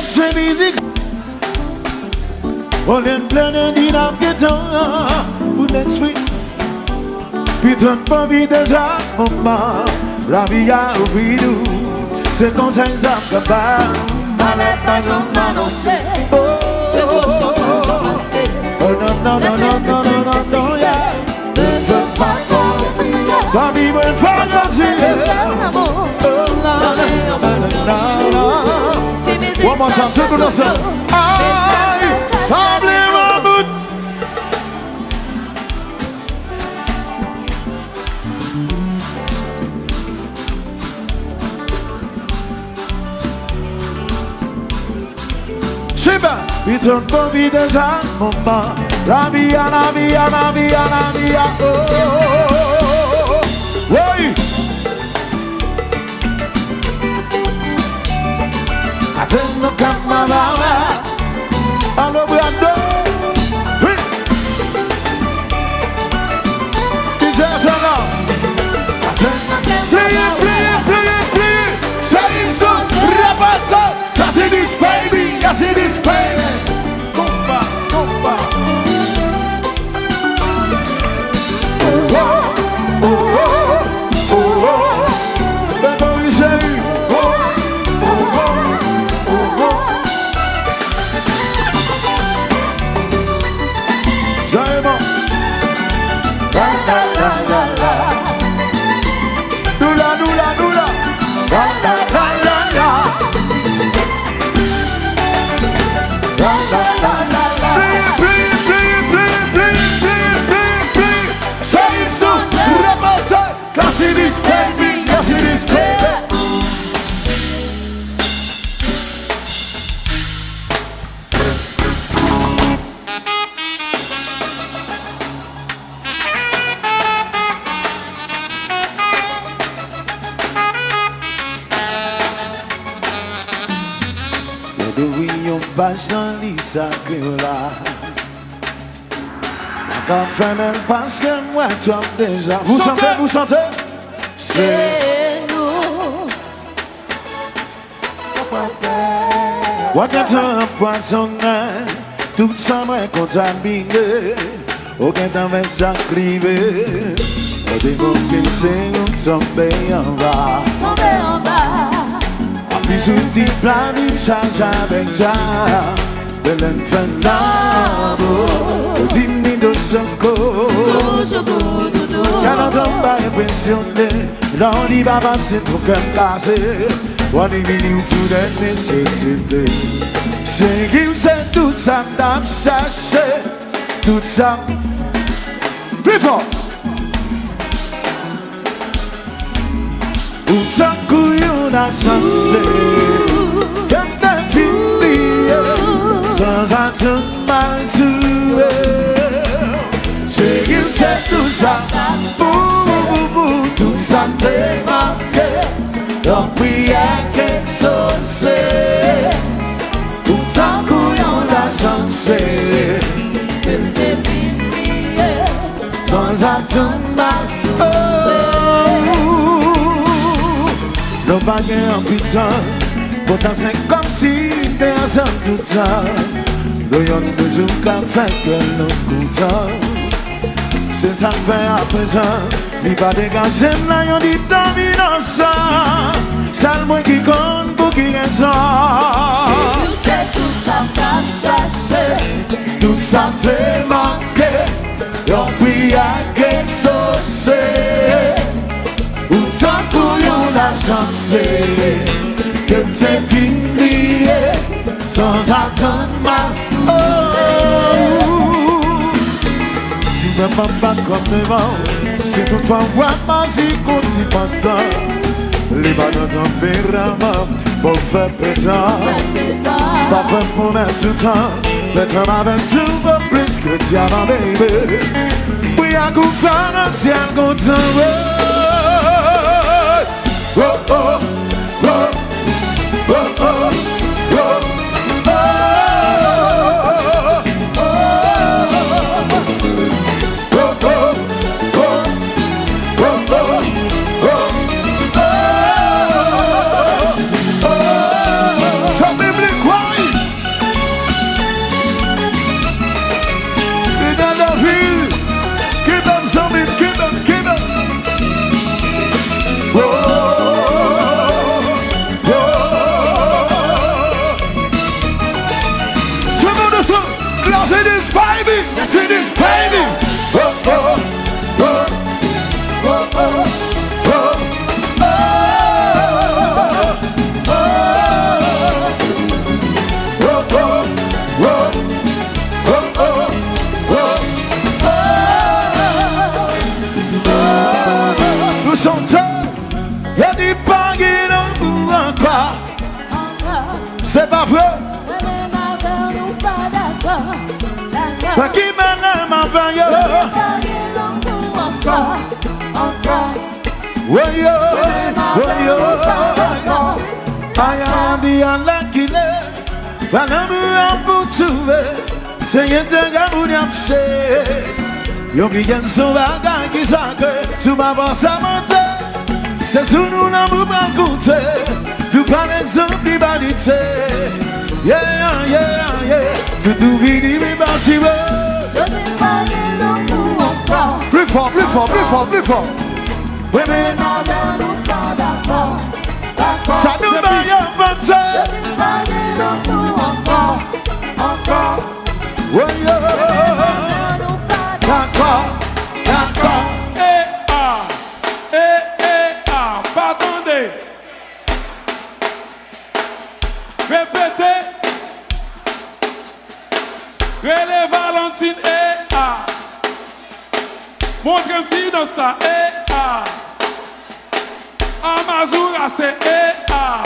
c'est musique. On est plein de dynam guetant. Vous êtes sweet. Putain pas vie déjà, maman. La vie a ouvert nous. C'est comme ça ils ont capable. Allez pas j'en annoncer. Que conscience j'en passé. Oh non, non, non, non, non, non, non, yeah. Ne veux pas confier. Sans vivre une fois C'est un amour. One more time, take it up. Aïe, tremblez mon bout. Super, putain de vie déjà, maman. La vie, la vie, la vie, la vie, oh, oui. Atendo camarada, alô Brando, DJ Sana. Play, say so, rapata, I see this baby, I see this baby. Compa. Dans l'isa là, la femme parce que moi tu as déjà. Vous sentez? C'est nous. Aucun temps poisonné, tout ça m'a contaminé. Aucun temps va s'acriver. Au début que c'est nous tomber en bas. Bisous di plani change avec ta de l'infernal. Dimmi do socco. Quand on tombe impressionné, l'on dit baba c'est trop qu'un cassé. On dit minimum tout de nécessité. C'est qui c'est tout ça d'âme chercher. Tout ça. Plus fort. Tout un couillon à sensé, comme d'un film sans un mal tué. C'est qu'il sait tout ça, tout ça t'est marqué. Donc oui, à quelque chose, tout un couillon à sensé, comme d'un film sans un mal tué. Nos baguettes en putain, pourtant c'est comme si t'es ensemble tout ça. Voyons nous toujours qu'à faire que nous coûtons. C'est ça que fait à présent, il va dégager là, y'en dit dominance. C'est le moins qui compte pour qui raison. Nous c'est tout ça qu'à chercher. Tout ça t'est marqué, y'en prie à quelque chose. Ou tant couillon la chance que t'es fini sans attendre mal. Si même pas comme devant, c'est toutefois moi si qu'on s'y pentant. Les bananes tempérament pour faire pétard. Pas faire pour mettre sous temps. Le temps avec tout va plus que diamant baby. Oui à coup faire un ciel content. Oh oh, oh, oh, oh, oh, oh, oh, Pas qui m'a m'envoyé. Woyo, woyo. Ayandi alakile. Valamu pour trouver. C'est un gars qui a fait. Yo bien son bagage qui sacré. Tu m'as pas ça monter. C'est sous nous n'a pas goûté. Tu parles exemple d'humanité. Yeah, yeah, yeah. Tout vini mi basiwe. Plus fort, plus fort, plus fort, plus fort. Oui, mais ça nous va y avancer. Oui, d'accord, d'accord. Pas attendez. Répétez. Relève Valentine et A. Montre un petit dans ça et A. Amazoura c'est et A.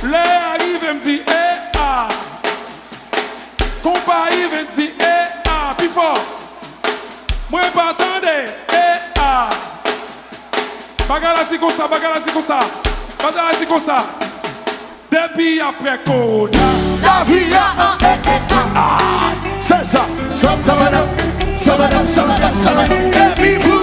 Les arrive et me dit et A. Compa arrive et me dit et A. Plus fort. Moi pas attendez et A. Bagalati comme ça, bagalati comme ça. Bagalati comme ça. Depuis après Konya. La vie a un C'est ça. Sabadam, sabadam, sabadam, sabadam. Et puis vous,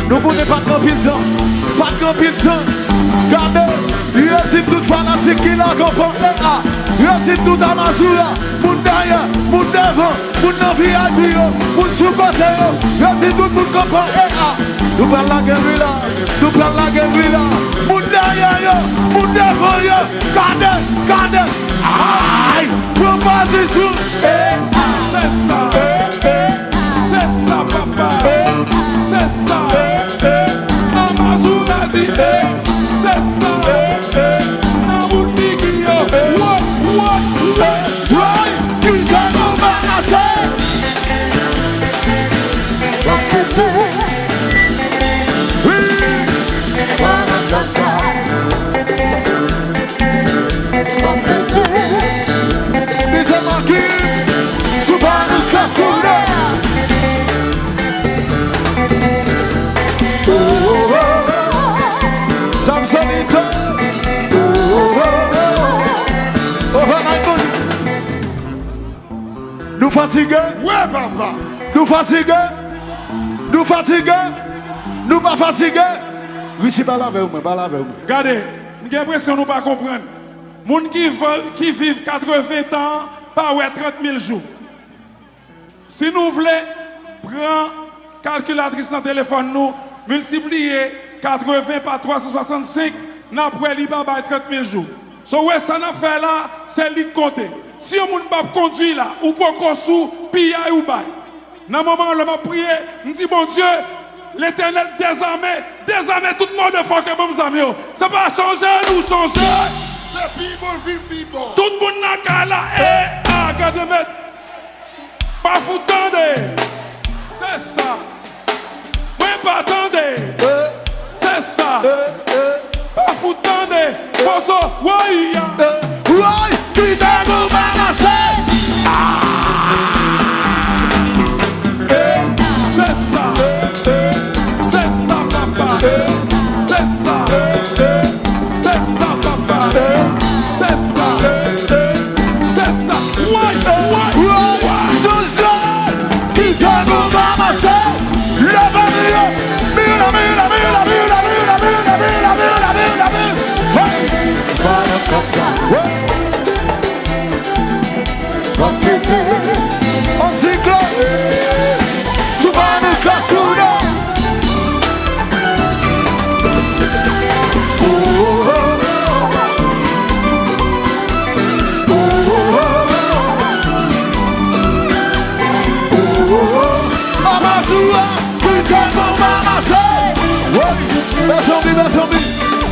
nous ne pouvons pas camper le temps, pas camper le temps. Regardez, il y a aussi toute fanatique qui l'accompagne. Il y a aussi tout Amazoura, mon derrière, mon devant, mon VIP, mon sous-côté. Il y a aussi tout le monde qui accompagne. Nous parlons la guerre là, nous parlons la guerre là. Mon derrière, mon devant, regardez, regardez. Aïe, proposition. C'est ça, c'est ça, papa. C'est ça. Amazoura dit c'est ça. Dans mon figure. Nous fatigués? Ouais, papa. Nous fatigués? Nous fatigués? Nous pas fatigués? Richie, pas avec vous, pas avec vous. Regardez, j'ai l'impression de ne pas comprendre. Les gens qui vivent 80 ans, pas 30 000 jours. Si nous voulons prendre calculatrice dans le téléphone, nous multiplier 80 par 365, nous avons 30 000 jours. So ouais, ça n'a fait là, c'est lui compter. Si on ne peut pas conduire là, ou pour qu'on sous, pille ou bail. Dans le moment où on m'a prié, me dit bon Dieu, l'Éternel désarmé tout le monde de fois que bon amis. C'est pas changer, nous changer. C'est people. Tout le monde n'a qu'à là, regardez mettre. Pas vous tendez. C'est ça. Moi pas attendez. C'est ça. Pas vous tendez. Poso, ouais. Ouais, qui t'a balancé? C'est ça, papa. C'est ça, papa. C'est ça. Ouais. José, qui t'a balancé? On s'éclate. Subhanu Kasuna.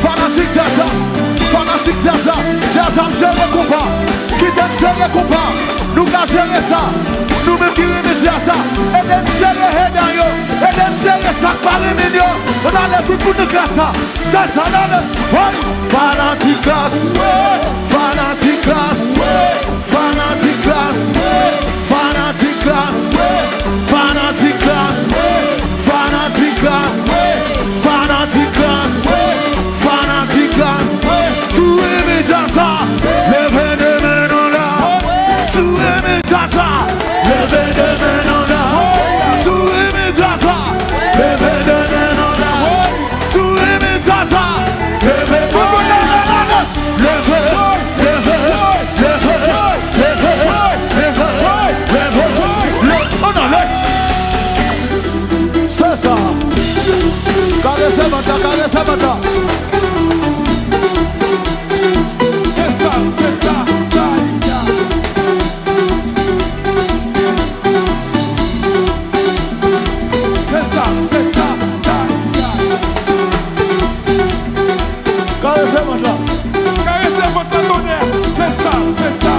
Fanatique Zaza, fanatique Zaza, Zaza me gère le combat, qui t'aime gère le combat, nous qu'à gérer ça, nous même qui remettent ça, et t'aime gérer Hédayo, et t'aime gérer ça par les millions, on a l'air tout pour nous classe ça, Zaza dans le, fanatique classe, fanatique classe, fanatique classe, fanatique classe, fanatique classe, fanatique classe, fanatique classe. Sous les Zaza, levez de main en l'air. Sous les Zaza, levez de main en l'air. Sous les Zaza, levez de main en l'air. Sous les Zaza, levez de main en l'air. Levez, levez, levez, levez, on a l'air. C'est ça. Caressez maintenant, caressez maintenant. Caressez votre tonnerre, c'est ça, ça,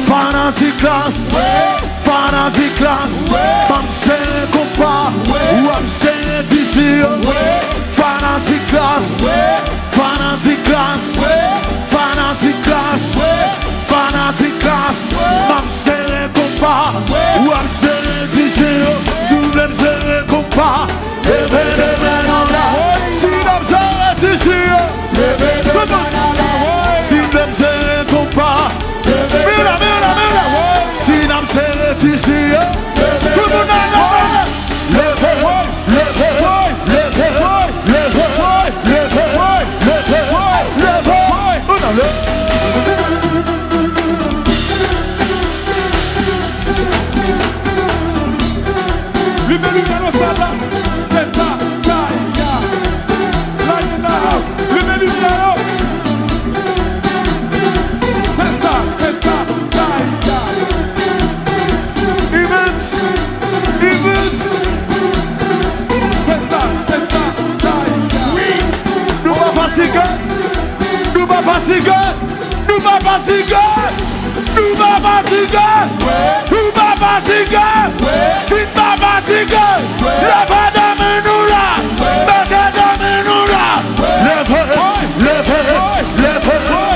Fanatique classe, fanatique classe, comme c'est le compas, ou c'est d'ici. Fanatique classe, fanatique classe, fanatique classe, fanatique classe, comme c'est le compas, ou c'est d'ici. Souvent c'est le compas, levez les mains en l'air. Si l'homme c'est d'ici, levez les mains en l'air. Si l'homme c'est le compas. Si l'âme s'est ici, tout le monde a levez, levez, levez, levez, levez, levez, on a Levez dans ça, c'est ça, ça, là in the house, levez c'est ça, c'est ça, ça, Events, c'est ça, c'est ça, ça, oui, nous pas fatigués, nous pas fatigués, nous pas fatigués, nous pas fatigués, nous pas fatigués, si pas fatigués, levez de nous là, mettez de nous là, levez, levez, levez, levez,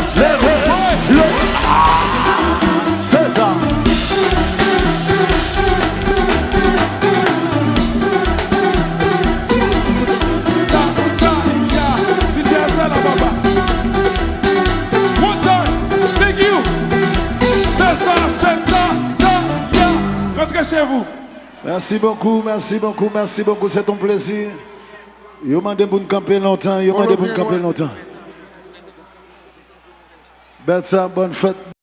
levez, c'est ça. Rentrez chez vous. Merci beaucoup, merci beaucoup, merci beaucoup, c'est ton plaisir. Yo mandé pour nous camper longtemps, yo mandé pour nous camper longtemps. Bête ça, bonne fête.